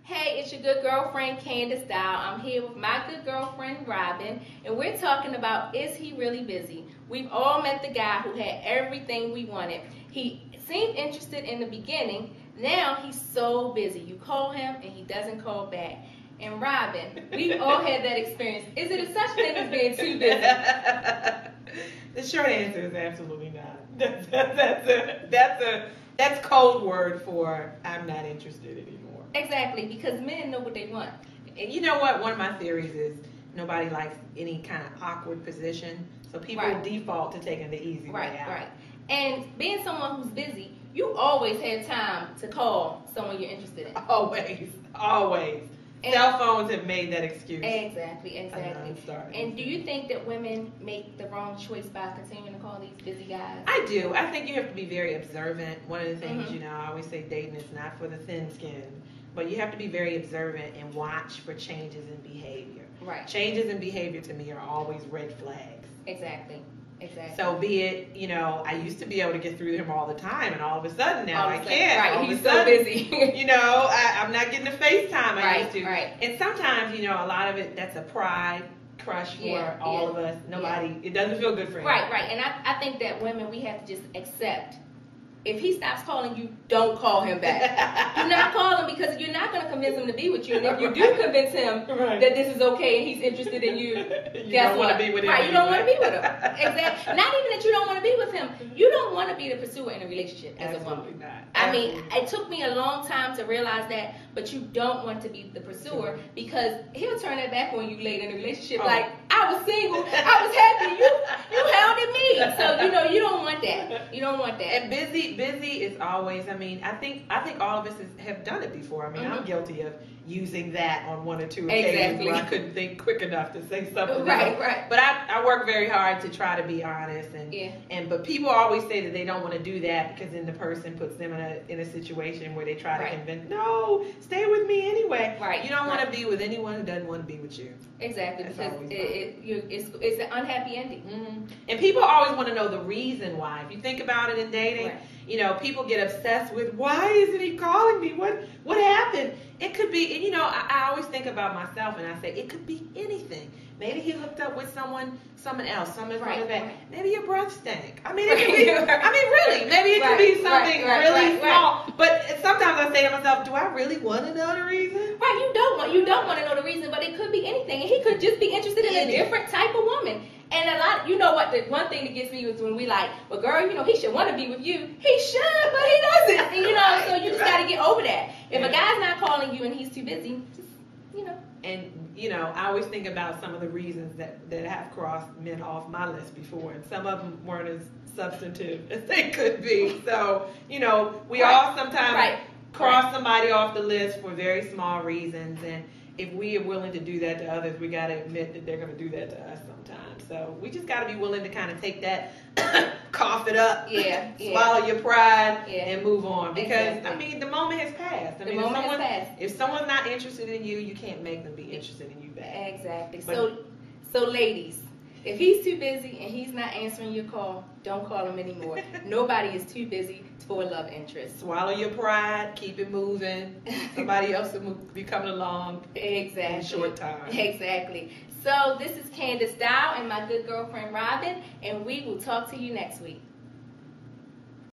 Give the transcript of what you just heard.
Hey, it's your good girlfriend, Candice Dow. I'm here with my good girlfriend, Robyn, and we're talking about, is he really busy? We've all met the guy who had everything we wanted. He seemed interested in the beginning. Now he's so busy. You call him and he doesn't call back. And Robyn, we've all had that experience. Is it a such thing as being too busy? The short answer is absolutely not. That's code word for I'm not interested anymore. Exactly, because men know what they want. And you know what? One of my theories is nobody likes any kind of awkward position, so people default to taking the easy way out. Right. And being someone who's busy, you always have time to call someone you're interested in. Always. Cell phones have made that excuse. Exactly. And do you think that women make the wrong choice by continuing to call these busy guys? I do. I think you have to be very observant. One of the things, I always say dating is not for the thin skin, but you have to be very observant and watch for changes in behavior. Right. Changes in behavior to me are always red flags. Exactly. So be it, I used to be able to get through him all the time, and all of a sudden now I can't. Right, he's so busy. I'm not getting the FaceTime I used to. Right. And sometimes, a lot of it, that's a pride crush for all of us. Nobody, it doesn't feel good for him. Right. And I think that women, we have to just accept. If he stops calling you, don't call him back. Do not call him, because you're not going to convince him to be with you. And if you do convince him that this is okay and he's interested in you, don't want to be with him. Right, you don't want to be with him. Exactly. Not even that you don't want to be with him. You don't want to be the pursuer in a relationship as a woman. I mean, it took me a long time to realize that, but you don't want to be the pursuer, because he'll turn that back on you later in the relationship. Like, I was single, I was happy, you hounded me. So, you don't want that. You don't want that. And busy is always, I think all of us have done it before. I mean, I'm guilty of using that on one or two occasions where I couldn't think quick enough to say something else. Right. But I work very hard to try to be honest, but people always say that they don't want to do that because then the person puts them in a situation where they try to convince, no, stay with me anyway. Right. You don't want to be with anyone who doesn't want to be with you. Exactly, because it's an unhappy ending. And people always want to know the reason why. If you think about it in dating, people get obsessed with, why isn't he calling me? What happened? It could be, I always think about myself and I say, it could be anything. Maybe he hooked up with someone else, someone from the back. Maybe your breath stank. I mean, it could be, really, maybe it could be something really small. But sometimes I say to myself, do I really want to know the reason? Right, you don't want to know the reason, but it could be anything. And he could just be interested in a different type of woman. And a lot, the one thing that gets me is when we like, well, girl, he should want to be with you. He should, but he doesn't. And, so you just got to get over that. If a guy's not calling you and he's too busy, just, And, I always think about some of the reasons that have crossed men off my list before, and some of them weren't as substantive as they could be. So, we all sometimes cross somebody off the list for very small reasons, and if we are willing to do that to others, we got to admit that they're going to do that to us sometimes. So we just got to be willing to kind of take that, cough it up, swallow your pride, and move on. Because, the moment has passed. If someone's not interested in you, you can't make them be interested in you back. Exactly. So ladies, if he's too busy and he's not answering your call, don't call him anymore. Nobody is too busy for a love interest. Swallow your pride, keep it moving. Somebody else will be coming along in a short time. Exactly. So this is Candice Dow and my good girlfriend Robyn, and we will talk to you next week.